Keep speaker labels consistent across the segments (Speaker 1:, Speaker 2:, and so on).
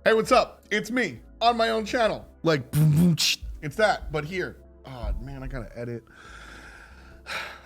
Speaker 1: Hey, what's up? It's me on my own channel. Like, it's that, but here. Oh, man, I gotta edit.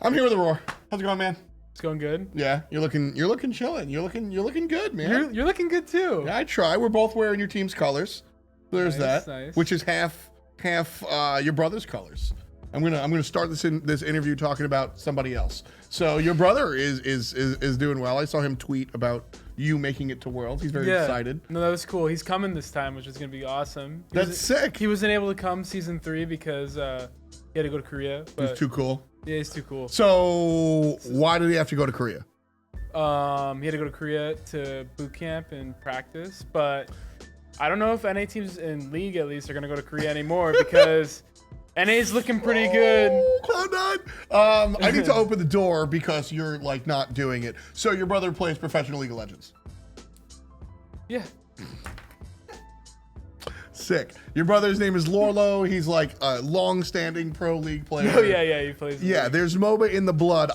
Speaker 1: I'm here with Aror. How's it going, man?
Speaker 2: It's going good.
Speaker 1: Yeah, you're looking chillin'. You're looking good, man.
Speaker 2: You're looking good too.
Speaker 1: Yeah, I try. We're both wearing your team's colors. There's
Speaker 2: Nice,
Speaker 1: that,
Speaker 2: nice.
Speaker 1: which is half your brother's colors. I'm gonna start this interview talking about somebody else. So your brother is doing well. I saw him tweet about you making it to Worlds. He's very excited.
Speaker 2: No, that was cool. He's coming this time, which is gonna be awesome.
Speaker 1: That's sick.
Speaker 2: He wasn't able to come season 3 because he had to go to Korea. But
Speaker 1: He's too cool.
Speaker 2: Yeah, he's too cool.
Speaker 1: So why did he have to go to Korea?
Speaker 2: He had to go to Korea to boot camp and practice, but I don't know if NA teams in league at least are gonna go to Korea anymore because NA's looking pretty good.
Speaker 1: Cloud9. I need to open the door because you're like not doing it. So your brother plays professional League of Legends.
Speaker 2: Yeah.
Speaker 1: Sick. Your brother's name is Lorlo. He's like a long-standing pro league player.
Speaker 2: Oh yeah, he plays.
Speaker 1: Yeah, there's MOBA in the blood.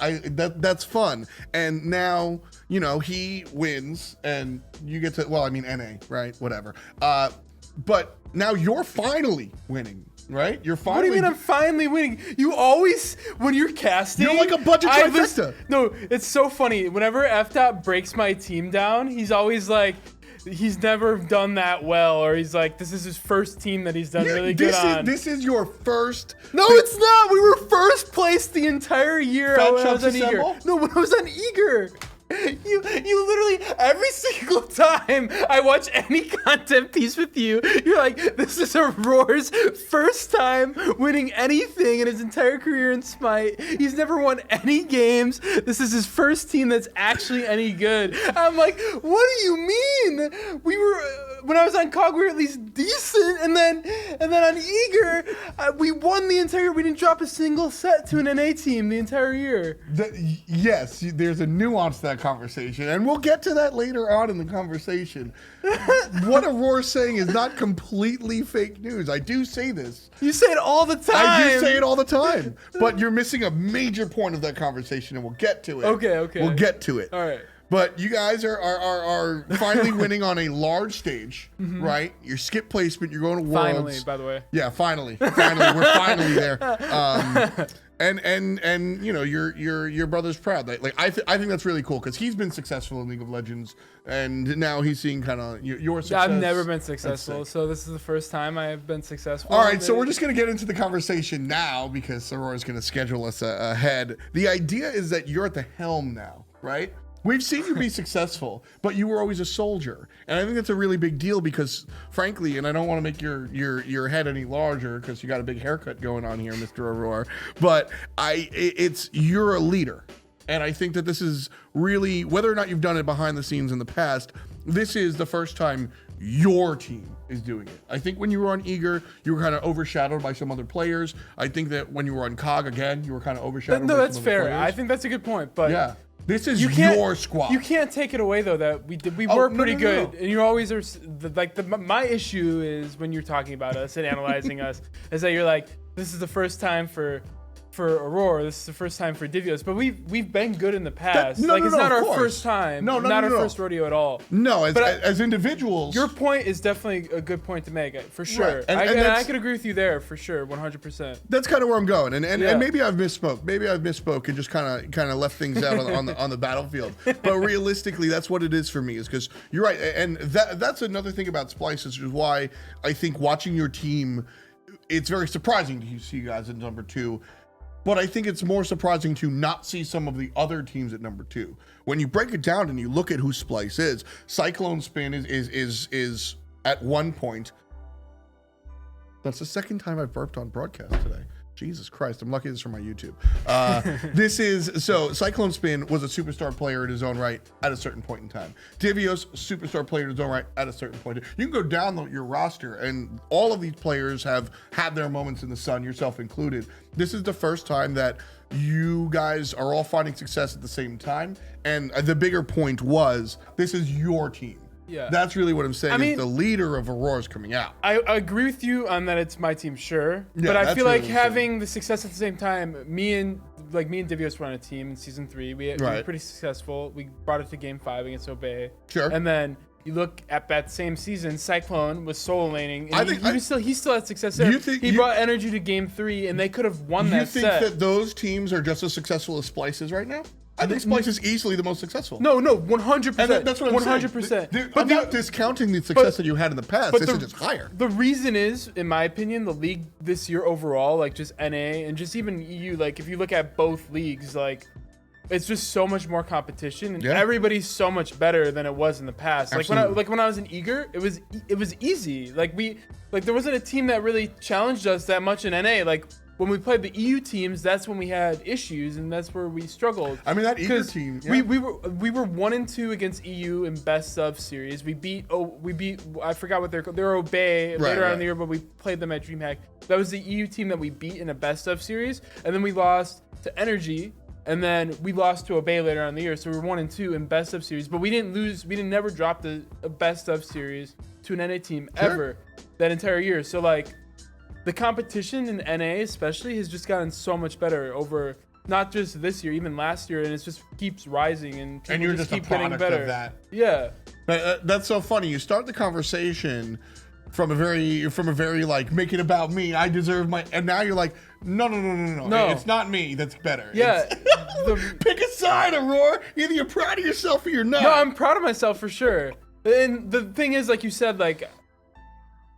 Speaker 1: That's fun. And now, you know, he wins and you get to, well, I mean NA, right? Whatever. But now you're finally winning, right? You're finally.
Speaker 2: What do you mean I'm finally winning? You always, when you're casting,
Speaker 1: You're like a budget trifecta.
Speaker 2: No, it's so funny. Whenever FTOP breaks my team down, he's always like, he's never done that well, or he's like, this is his first team that he's done really good on.
Speaker 1: This is your first.
Speaker 2: No, it's not. We were first place the entire year when I was on Eager. No, when I was on Eager. You literally, every single time I watch any content piece with you, you're like, this is Auror's first time winning anything in his entire career in Smite. He's never won any games. This is his first team that's actually any good. I'm like, what do you mean? We were, when I was on COG, we were at least decent, and then on Eager, we won the entire year. We didn't drop a single set to an NA team the entire year.
Speaker 1: Yes, there's a nuance to that conversation, and we'll get to that later on in the conversation. What Auror's saying is not completely fake news. I do say this.
Speaker 2: You say it all the time.
Speaker 1: I do say it all the time, but you're missing a major point of that conversation, and we'll get to it.
Speaker 2: Okay.
Speaker 1: We'll get to it.
Speaker 2: All right.
Speaker 1: But you guys are finally winning on a large stage, right? Your skip placement, you're going to Worlds.
Speaker 2: Finally, by the way.
Speaker 1: Yeah, finally, we're finally there. And you know, your brother's proud. Like I think that's really cool because he's been successful in League of Legends, and now he's seeing kind of your success.
Speaker 2: I've never been successful, so this is the first time I've been successful.
Speaker 1: All right, so we're just gonna get into the conversation now because Aror is gonna schedule us ahead. The idea is that you're at the helm now, right? We've seen you be successful, but you were always a soldier. And I think that's a really big deal because, frankly, and I don't want to make your head any larger because you got a big haircut going on here, Mr. Aror, but you're a leader. And I think that this is really, whether or not you've done it behind the scenes in the past, this is the first time your team is doing it. I think when you were on Eager, you were kind of overshadowed by some other players. I think that when you were on COG, again, you were kind of overshadowed by some other players.
Speaker 2: No, that's fair. I think that's a good point, but...
Speaker 1: Yeah. This is your squad.
Speaker 2: You can't take it away though that we were pretty good, and you always are my issue is when you're talking about us and analyzing us is that you're like, this is the first time for Aror, this is the first time for Divios, but we've been good in the past. It's not our first time. Not our first rodeo at all.
Speaker 1: No, as individuals.
Speaker 2: Your point is definitely a good point to make, for sure.
Speaker 1: Right. And
Speaker 2: I could agree with you there for sure, 100%.
Speaker 1: That's kind of where I'm going, and maybe I've misspoke. Maybe I've misspoke and just kind of left things out on the battlefield. But realistically, that's what it is for me. Is because you're right, and that's another thing about Splice, which is why I think watching your team, it's very surprising to see you guys at number 2. But I think it's more surprising to not see some of the other teams at number 2. When you break it down and you look at who Splice is, Cyclone Spin is at one point. That's the second time I've burped on broadcast today. Jesus Christ, I'm lucky this is from my YouTube. Cyclone Spin was a superstar player in his own right at a certain point in time. Divios, superstar player in his own right at a certain point. You can go down your roster and all of these players have had their moments in the sun, yourself included. This is the first time that you guys are all finding success at the same time. And the bigger point was, this is your team.
Speaker 2: Yeah,
Speaker 1: that's really what I'm saying. I mean, the leader of Aurora is coming out.
Speaker 2: I agree with you on that. It's my team, sure,
Speaker 1: yeah,
Speaker 2: but I feel like having the success at the same time, me and like me and Divios were on a team in season 3. We were pretty successful. We brought it to game 5 against Obey.
Speaker 1: Sure.
Speaker 2: And then you look at that same season, Cyclone was solo laning, and he still had success there. He brought energy to game 3, and they could have won that set.
Speaker 1: You think that those teams are just as successful as Splice is right now? I think Splice is easily the most successful.
Speaker 2: No, 100%.
Speaker 1: And that's what I'm 100%. saying. I'm not discounting the success that you had in the past. This is just higher.
Speaker 2: The reason is, in my opinion, the league this year overall, like just NA and just even EU, like if you look at both leagues, like it's just so much more competition, and everybody's so much better than it was in the past.
Speaker 1: Absolutely.
Speaker 2: Like when I was in Eager, it was easy. Like there wasn't a team that really challenged us that much in NA. Like when we played the EU teams, that's when we had issues, and that's where we struggled.
Speaker 1: I mean, that Eager team.
Speaker 2: Yeah. We were 1-2 against EU in best of series. We beat I forgot what they're called. They're Obey later on in the year, but we played them at DreamHack. That was the EU team that we beat in a best of series, and then we lost to Energy. And then we lost to Obey later on in the year, so we were 1-2 in best of series. But we didn't lose. We didn't never drop a best of series to an NA team ever that entire year. So like, the competition in NA especially has just gotten so much better over not just this year, even last year, and it just keeps rising, and
Speaker 1: you're just keep getting better. Of that.
Speaker 2: Yeah.
Speaker 1: But, that's so funny. You start the conversation from a very like, make it about me. I deserve my, and now you're like, no. It's not me that's better.
Speaker 2: Yeah.
Speaker 1: Pick a side, Aror. Either you're proud of yourself or you're not.
Speaker 2: No, I'm proud of myself for sure. And the thing is, like you said, like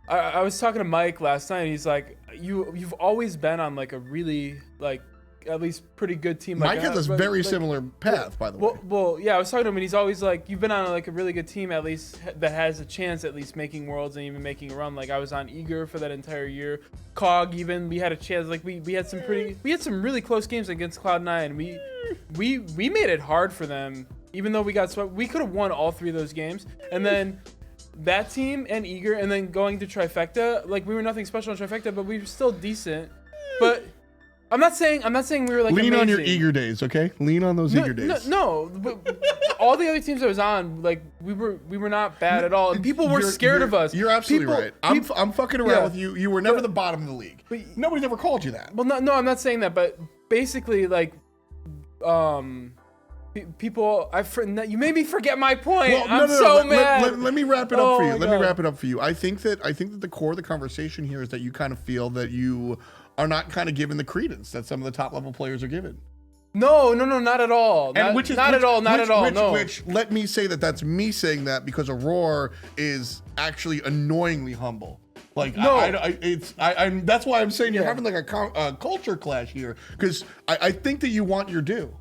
Speaker 2: I was talking to Mike last night. And he's like, you've always been on like a really like at least pretty good team.
Speaker 1: Mike has a very similar path, by the way.
Speaker 2: Well, yeah, I was talking to him, and he's always like, you've been on like a really good team, at least that has a chance at least making Worlds and even making a run. Like I was on Eager for that entire year. COG even, we had a chance. Like we had some really close games against Cloud9. We made it hard for them, even though we got swept. We could have won all 3 of those games, and then that team and Eager, and then going to Trifecta. Like we were nothing special in Trifecta, but we were still decent. But I'm not saying we were like
Speaker 1: lean
Speaker 2: amazing.
Speaker 1: on your Eager days, okay? Lean on those Eager days.
Speaker 2: No, but all the other teams I was on, like we were not bad at all, and people were scared of us.
Speaker 1: You're absolutely right. I'm fucking around with you. You were never the bottom of the league. But nobody's ever called you that.
Speaker 2: Well, no, I'm not saying that, but basically, like, people, you made me forget my point. Well, I'm so mad.
Speaker 1: Let me wrap it up for you. Let me wrap it up for you. I think that the core of the conversation here is that you kind of feel that you are not kind of given the credence that some of the top level players are given.
Speaker 2: No, not at all. Which
Speaker 1: let me say that's me saying that because Aror is actually annoyingly humble. Like no, I'm that's why I'm saying you're having like a culture clash here, because I think that you want your due.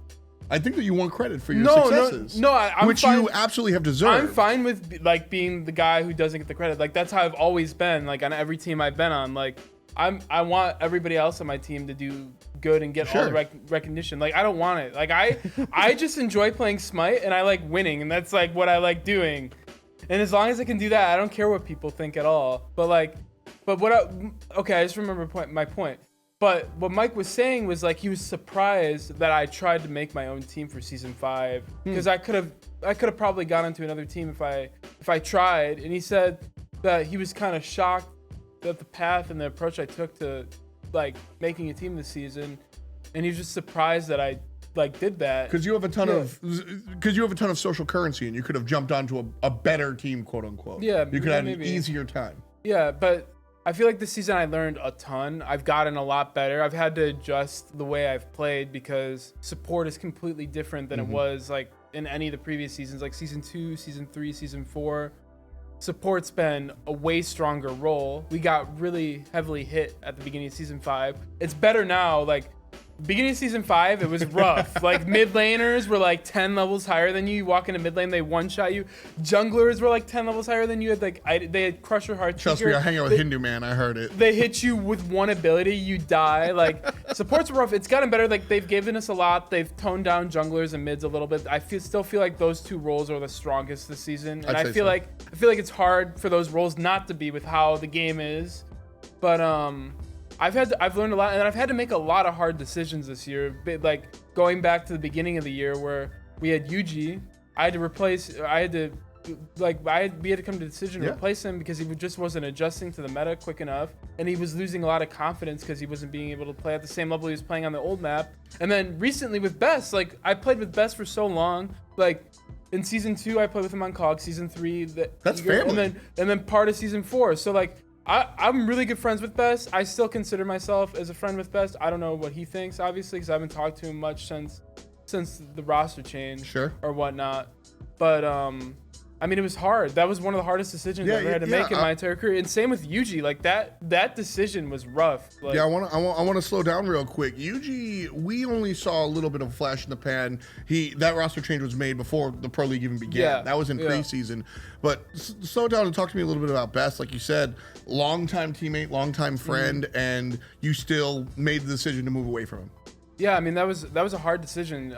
Speaker 1: I think that you want credit for your successes.
Speaker 2: I'm
Speaker 1: which
Speaker 2: fine.
Speaker 1: You absolutely have deserved.
Speaker 2: I'm fine with like being the guy who doesn't get the credit. Like that's how I've always been. Like on every team I've been on. Like I want everybody else on my team to do good and get all the recognition. Like I don't want it. Like I just enjoy playing Smite, and I like winning, and that's like what I like doing. And as long as I can do that, I don't care what people think at all. I just remember my point. But what Mike was saying was like he was surprised that I tried to make my own team for season 5, because I could have probably gone into another team if I tried. And he said that he was kind of shocked at the path and the approach I took to like making a team this season, and he was just surprised that I like did that.
Speaker 1: Because you have a ton of social currency, and you could have jumped onto a better team, quote unquote.
Speaker 2: Yeah,
Speaker 1: you could have an easier time.
Speaker 2: Yeah, but I feel like this season I learned a ton. I've gotten a lot better. I've had to adjust the way I've played because support is completely different than it was like in any of the previous seasons, like season 2, season 3, season 4. Support's been a way stronger role. We got really heavily hit at the beginning of season 5. It's better now. Like beginning of season 5, it was rough. Like mid laners were like 10 levels higher than you. You walk into mid lane, they one shot you. Junglers were like 10 levels higher than you. They had Crusher Heart.
Speaker 1: Trust me, I hang out with Hindu Man. I heard it.
Speaker 2: They hit you with one ability, you die. Like supports were rough. It's gotten better. Like they've given us a lot. They've toned down junglers and mids a little bit. I still feel like those 2 roles are the strongest this season, and I feel like it's hard for those roles not to be with how the game is. But I've learned a lot, and I've had to make a lot of hard decisions this year. Like going back to the beginning of the year where we had Yuji, I had to we had to come to the decision to replace him because he just wasn't adjusting to the meta quick enough, and he was losing a lot of confidence because he wasn't being able to play at the same level he was playing on the old map. And then recently with Best, like I played with Best for so long, like in season 2 I played with him on COG, season 3
Speaker 1: that's family,
Speaker 2: and then part of season 4. So like I'm really good friends with Best. I still consider myself as a friend with Best. I don't know what he thinks, obviously, because I haven't talked to him much since the roster change or whatnot. But I mean, it was hard. That was one of the hardest decisions I ever had to make in my entire career. And same with Yuji. Like that decision was rough. Like,
Speaker 1: yeah, I want to slow down real quick. Yuji, we only saw a little bit of a flash in the pan. That roster change was made before the Pro League even began.
Speaker 2: Yeah,
Speaker 1: that was in preseason. But slow down and talk to me a little bit about Best. Like you said, longtime teammate, longtime friend, and you still made the decision to move away from him.
Speaker 2: Yeah, I mean that was a hard decision.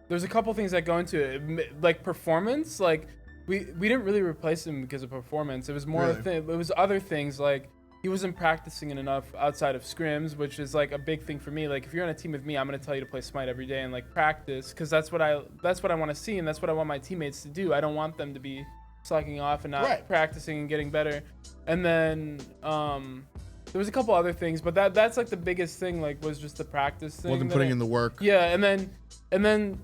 Speaker 2: There's a couple things that go into it, like performance. Like we didn't really replace him because of performance. It was more it was other things, like he wasn't practicing enough outside of scrims, which is like a big thing for me. Like if you're on a team with me, I'm gonna tell you to play Smite every day and like practice, because that's what I want to see, and that's what I want my teammates to do. I don't want them to be slacking off and not practicing and getting better. And then there was a couple other things, but that's like the biggest thing, like was just the practice thing.
Speaker 1: Wasn't putting in the work.
Speaker 2: Yeah, and then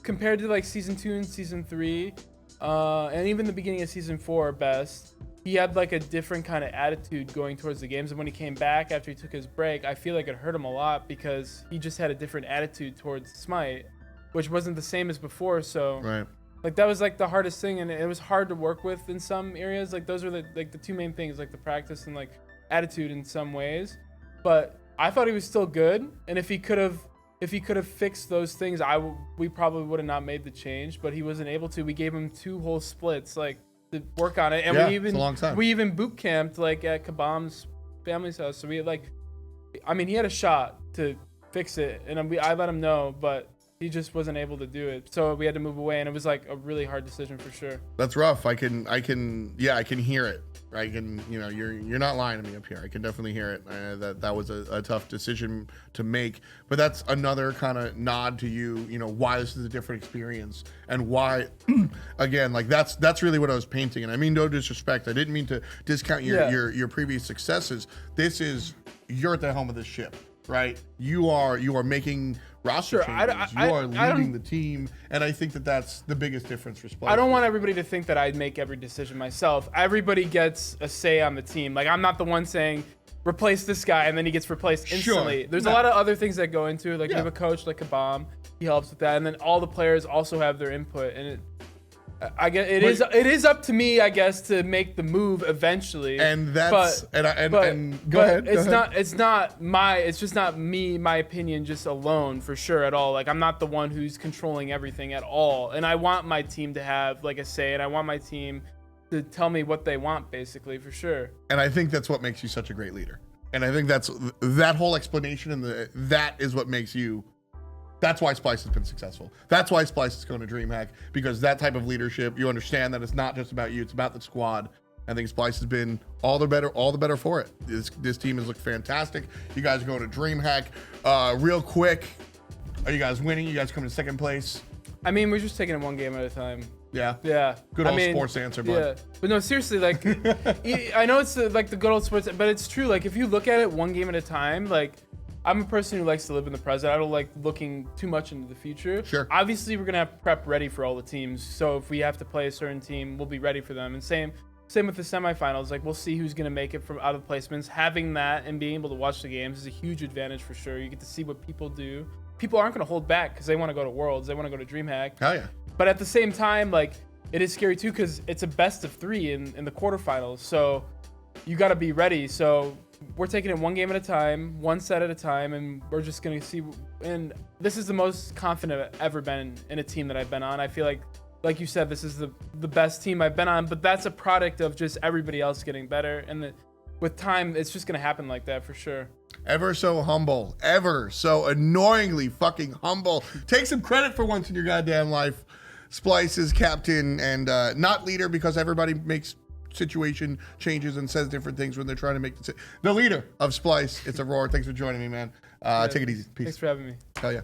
Speaker 2: compared to like season 2 and season 3, and even the beginning of season 4, Best, he had like a different kind of attitude going towards the games. And when he came back after he took his break, I feel like it hurt him a lot because he just had a different attitude towards Smite, which wasn't the same as before. So like that was like the hardest thing, and it was hard to work with in some areas. Like those were the 2 main things, like the practice and like attitude in some ways. But I thought he was still good, and if he could have fixed those things, we probably would have not made the change. But he wasn't able to. We gave him 2 whole splits like to work on it, and we even boot camped like at Kabam's family's house. So we had like, I mean, he had a shot to fix it, and I let him know, but he just wasn't able to do it. So we had to move away, and it was like a really hard decision for sure.
Speaker 1: That's rough. I can hear it. I can, you're not lying to me up here. I can definitely hear it. That was a tough decision to make, but that's another kind of nod to you, why this is a different experience and why, again, like that's really what I was painting. And I mean, no disrespect. I didn't mean to discount your previous successes. You're at the helm of this ship, right? You are making roster changes. You are leading the team, and I think that's the biggest difference for Splice.
Speaker 2: I don't want everybody to think that I make every decision myself. Everybody gets a say on the team. Like I'm not the one saying replace this guy and then he gets replaced instantly. There's a lot of other things that go into it. Like we have a coach like Kabam, he helps with that, and then all the players also have their input, and it is up to me, I guess, to make the move eventually.
Speaker 1: And that's go ahead.
Speaker 2: It's just not me, my opinion, just alone for sure at all. Like I'm not the one who's controlling everything at all. And I want my team to have like a say, and I want my team to tell me what they want, basically, for sure.
Speaker 1: And I think that's what makes you such a great leader. And I think that whole explanation and that is what makes you. That's why Splice has been successful. That's why Splice is going to DreamHack, because that type of leadership, you understand that it's not just about you, it's about the squad. I think Splice has been all the better for it. This team has looked fantastic. You guys are going to DreamHack. Real quick, are you guys winning? You guys coming to second place?
Speaker 2: I mean, we're just taking it one game at a time.
Speaker 1: Yeah.
Speaker 2: Yeah.
Speaker 1: Good old sports answer, bud. Yeah.
Speaker 2: But no, seriously, like, I know it's like the good old sports, but it's true. Like, if you look at it one game at a time, like, I'm a person who likes to live in the present. I don't like looking too much into the future.
Speaker 1: Sure.
Speaker 2: Obviously, we're gonna have prep ready for all the teams. So if we have to play a certain team, we'll be ready for them. And same with the semifinals. Like we'll see who's gonna make it from out of placements. Having that and being able to watch the games is a huge advantage for sure. You get to see what people do. People aren't gonna hold back because they want to go to Worlds. They want to go to DreamHack.
Speaker 1: Hell yeah.
Speaker 2: But at the same time, like it is scary too because it's a best of 3 in the quarterfinals. So you got to be ready. So we're taking it one game at a time, one set at a time, and we're just going to see. And this is the most confident I've ever been in a team that I've been on. I feel like you said, this is the best team I've been on, but that's a product of just everybody else getting better. And with time, it's just going to happen like that for sure.
Speaker 1: Ever so humble, ever so annoyingly fucking humble. Take some credit for once in your goddamn life. Splice is captain and not leader, because everybody makes situation changes and says different things when they're trying to make the leader of Splice. It's Aror. Thanks for joining me, man. Take it easy. Peace.
Speaker 2: Thanks for having me.
Speaker 1: Hell yeah.